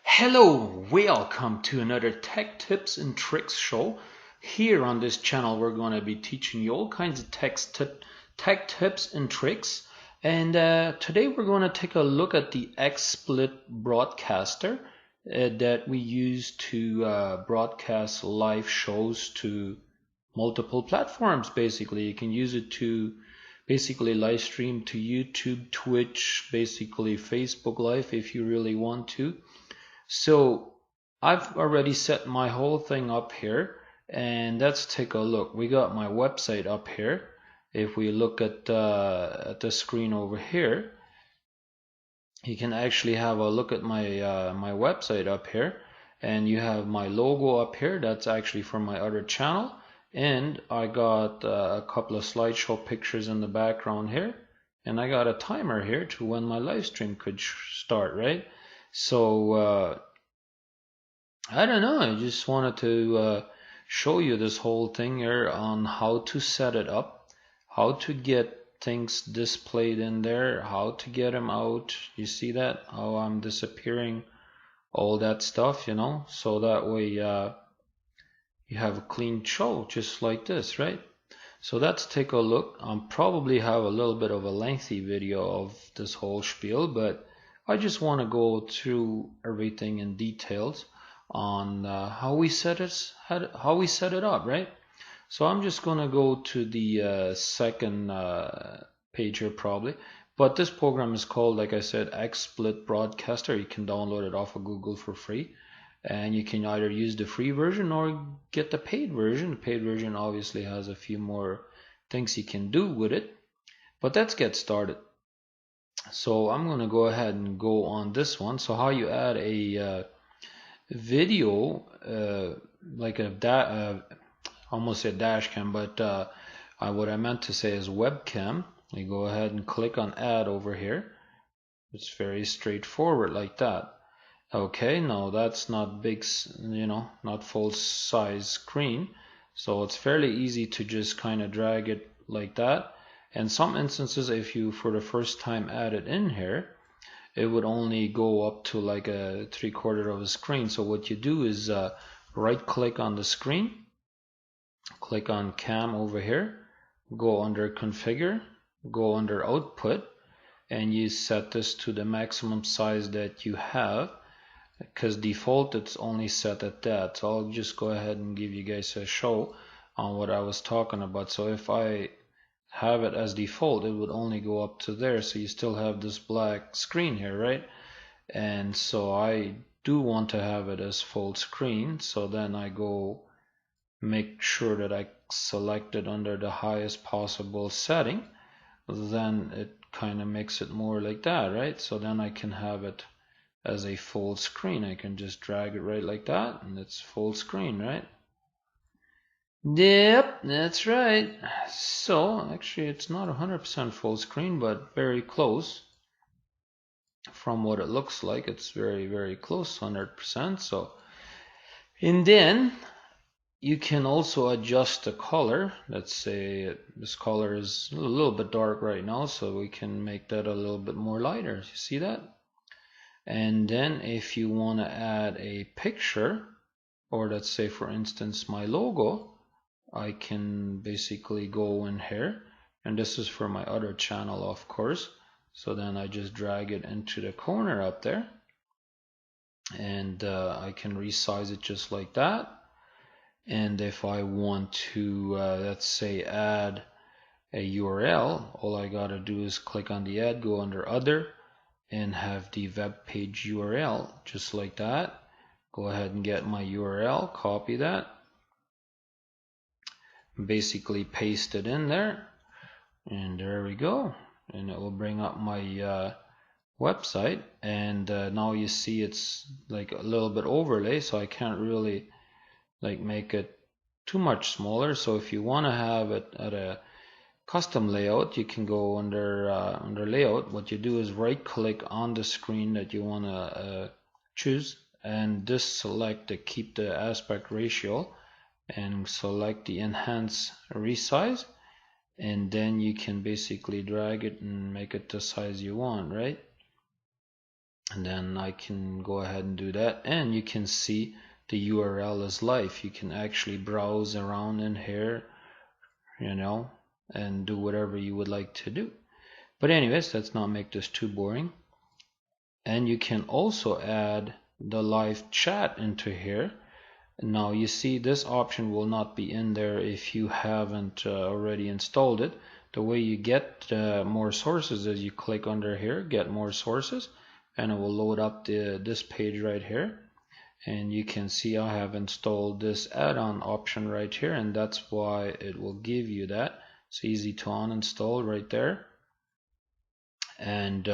Hello, welcome to another tech tips and tricks show. Here on this channel we're going to be teaching you all kinds of tech tips and tricks. And today we're going to take a look at the Xsplit broadcaster that we use to broadcast live shows to multiple platforms. Basically, you can use it to basically live stream to YouTube, Twitch, basically Facebook Live if you really want to. So I've already set my whole thing up here, and let's take a look. We got my website up here. If we look at the screen over here, you can actually have a look at my my website up here, and you have my logo up here. That's actually from my other channel, and I got a couple of slideshow pictures in the background here, and I got a timer here to when my live stream could start, right? So I don't know, I just wanted to show you this whole thing here on how to set it up, how to get things displayed in there, how to get them out. You see that? How I'm disappearing, all that stuff, you know, so that way you have a clean show just like this, right? So let's take a look. I'll probably have a little bit of a lengthy video of this whole spiel, but I just want to go through everything in details on how we set it up, right? So I'm just going to go to the second page here probably, but this program is called, like I said, Xsplit Broadcaster. You can download it off of Google for free, and you can either use the free version or get the paid version. The paid version obviously has a few more things you can do with it, but let's get started. So I'm going to go ahead and go on this one. So how you add a video, like a almost said dash cam, but what I meant to say is webcam. You go ahead and click on add over here. It's very straightforward like that. Okay, no, that's not big, you know, not full size screen, so it's fairly easy to just kind of drag it like that. In some instances, if you for the first time add it in here, it would only go up to like a 3/4 of a screen. So what you do is right click on the screen, click on cam over here, go under configure, go under output, and you set this to the maximum size that you have, because default it's only set at that. So I'll just go ahead and give you guys a show on what I was talking about. So if I have it as default, it would only go up to there, so you still have this black screen here, right? And so I do want to have it as full screen, so then I go make sure that I select it under the highest possible setting. Then it kind of makes it more like that, right? So then I can have it as a full screen. I can just drag it right like that, and it's full screen, right? Yep, that's right. So actually it's not 100% full screen, but very close. From what it looks like, it's very close, 100%. So, and then you can also adjust the color. Let's say this color is a little bit dark right now, so we can make that a little bit more lighter. You see that? And then if you want to add a picture, or let's say for instance my logo, I can basically go in here, and this is for my other channel of course, so then I just drag it into the corner up there, and I can resize it just like that. And if I want to let's say add a URL, all I gotta do is click on the add, go under other, and have the web page URL just like that. Go ahead and get my URL, copy that, basically paste it in there, and there we go, and it will bring up my website. And now you see it's like a little bit overlay, so I can't really like make it too much smaller. So if you want to have it at a custom layout, you can go under under layout. What you do is right click on the screen that you want to choose, and just select the keep the aspect ratio, and select the enhance resize, and then you can basically drag it and make it the size you want, right? and then I can go ahead and do that, and you can see the URL is live. You can actually browse around in here, you know, and do whatever you would like to do. But anyways, let's not make this too boring. And you can also add the live chat into here. Now you see this option will not be in there if you haven't already installed it. The way you get more sources is you click under here, get more sources, and it will load up this page right here. And you can see I have installed this add-on option right here, and that's why it will give you that. It's easy to uninstall right there. And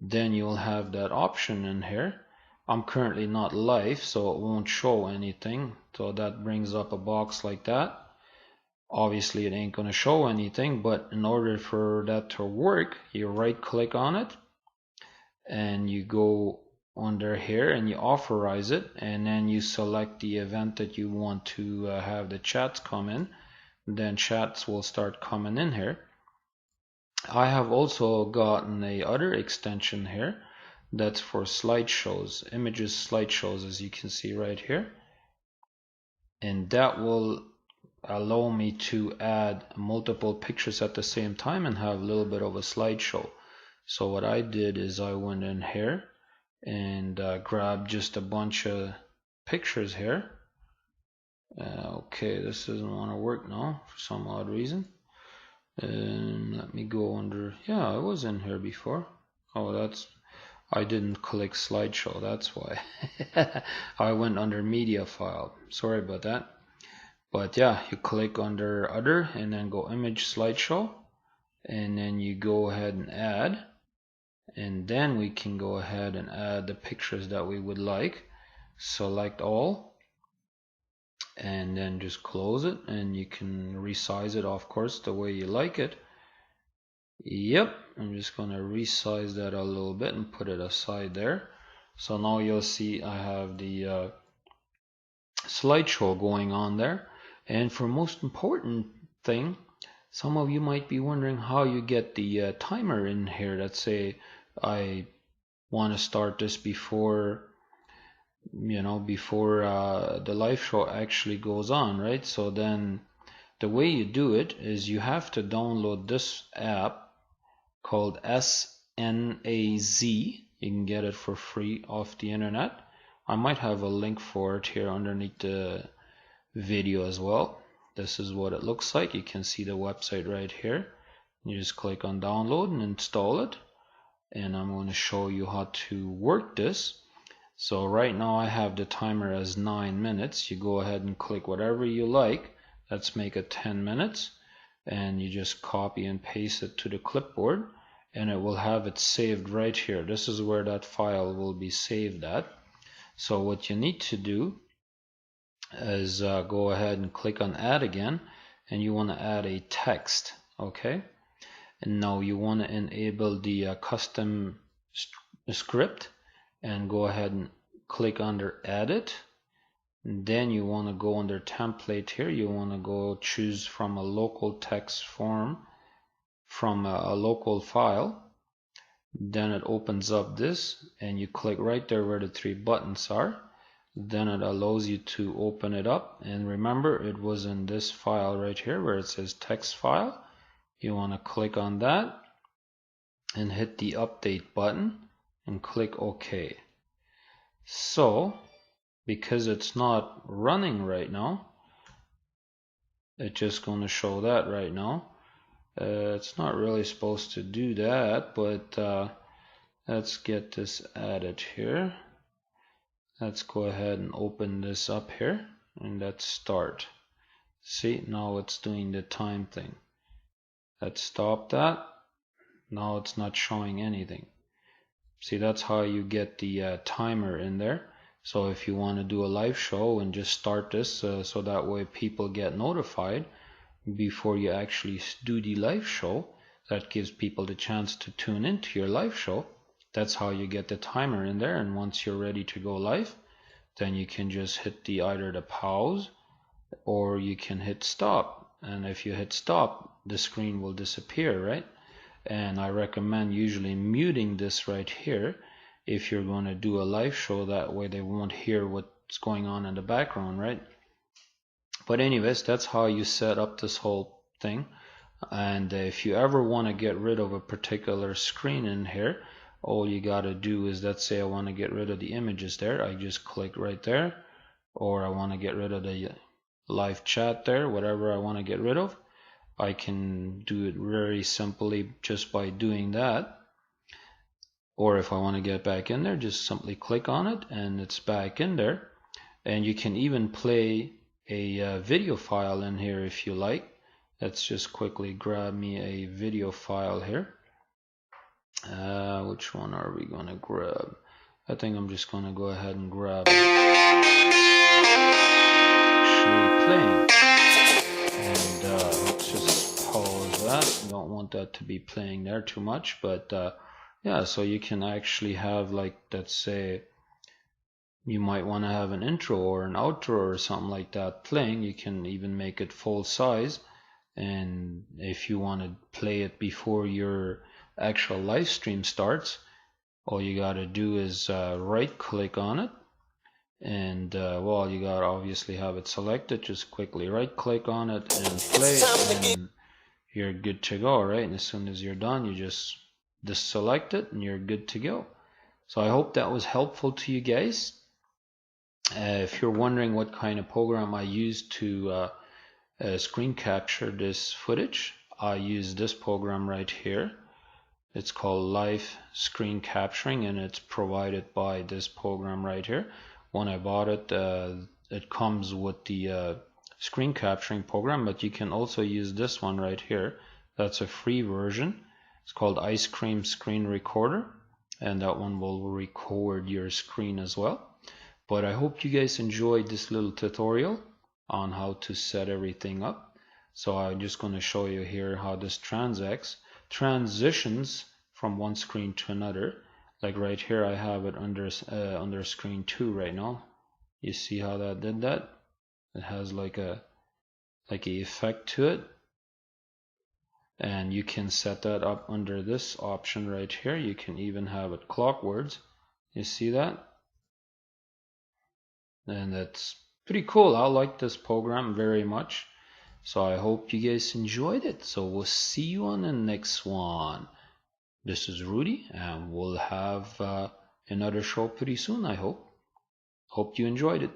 then you'll have that option in here. I'm currently not live, so it won't show anything. So that brings up a box like that. Obviously it ain't gonna show anything, but in order for that to work, you right click on it and you go under here and you authorize it, and then you select the event that you want to have the chats come in. Then chats will start coming in here. I have also gotten a other extension here that's for slideshows, images slideshows, as you can see right here, and that will allow me to add multiple pictures at the same time and have a little bit of a slideshow. So what I did is I went in here and grabbed just a bunch of pictures here. Okay, this doesn't want to work now for some odd reason. And let me go under, yeah, I was in here before. Oh, that's, I didn't click slideshow, that's why. I went under media file, sorry about that. But yeah, you click under other and then go image slideshow, and then you go ahead and add, and then we can go ahead and add the pictures that we would like. Select all, and then just close it, and you can resize it, of course, the way you like it. Yep, I'm just going to resize that a little bit and put it aside there. So now you'll see I have the slideshow going on there. And for most important thing, some of you might be wondering how you get the timer in here. Let's say I want to start this before, you know, before the live show actually goes on, right? So then the way you do it is you have to download this app called Snaz. You can get it for free off the internet. I might have a link for it here underneath the video as well. This is what it looks like. You can see the website right here. You just click on download and install it, and I'm going to show you how to work this. So right now I have the timer as 9 minutes. You go ahead and click whatever you like. Let's make it 10 minutes, and you just copy and paste it to the clipboard, and it will have it saved right here. This is where that file will be saved at. So what you need to do is go ahead and click on add again, and you want to add a text. Okay, and now you want to enable the custom script, and go ahead and click under edit. And then you want to go under template here. You want to go choose from a local text form from a local file. Then it opens up this, and you click right there where the 3 buttons are. Then it allows you to open it up, and remember it was in this file right here where it says text file. You want to click on that and hit the update button and click OK. So because it's not running right now, it's just going to show that right now. It's not really supposed to do that, but let's get this added here. Let's go ahead and open this up here, and let's start. See, now it's doing the time thing. Let's stop that. Now it's not showing anything. See, that's how you get the timer in there. So if you want to do a live show and just start this so that way people get notified before you actually do the live show, that gives people the chance to tune into your live show. That's how you get the timer in there, and once you're ready to go live, then you can just hit either the pause or you can hit stop. And if you hit stop, the screen will disappear, right? And I recommend usually muting this right here if you're going to do a live show. That way they won't hear what's going on in the background, right? But anyways, that's how you set up this whole thing. And if you ever want to get rid of a particular screen in here, all you got to do is, let's say I want to get rid of the images there, I just click right there. Or I want to get rid of the live chat there, whatever I want to get rid of, I can do it very simply just by doing that. Or if I want to get back in there, just simply click on it and it's back in there. And you can even play a video file in here if you like. Let's just quickly grab me a video file here. Which one are we going to grab? I think I'm just going to go ahead and grab actually playing. And let's just pause that. Don't want that to be playing there too much, but yeah, so you can actually have, like, let's say you might want to have an intro or an outro or something like that playing. You can even make it full size, and if you want to play it before your actual live stream starts, all you got to do is right click on it, and well, you got to obviously have it selected. Just quickly right click on it and play, and you're good to go, right? And as soon as you're done, you just deselect it and you're good to go. So I hope that was helpful to you guys. If you're wondering what kind of program I use to screen capture this footage, I use this program right here. It's called Live Screen Capturing, and it's provided by this program right here. When I bought it, it comes with the screen capturing program, but you can also use this one right here. That's a free version. It's called Ice Cream Screen Recorder, and that one will record your screen as well. But I hope you guys enjoyed this little tutorial on how to set everything up. So I'm just going to show you here how this transitions from one screen to another. Like right here, I have it under screen 2 right now. You see how that did that? It has like a effect to it, and you can set that up under this option right here. You can even have it clockwards. You see that? And that's pretty cool. I like this program very much. So I hope you guys enjoyed it. So we'll see you on the next one. This is Rudy, and we'll have another show pretty soon, I hope. Hope you enjoyed it.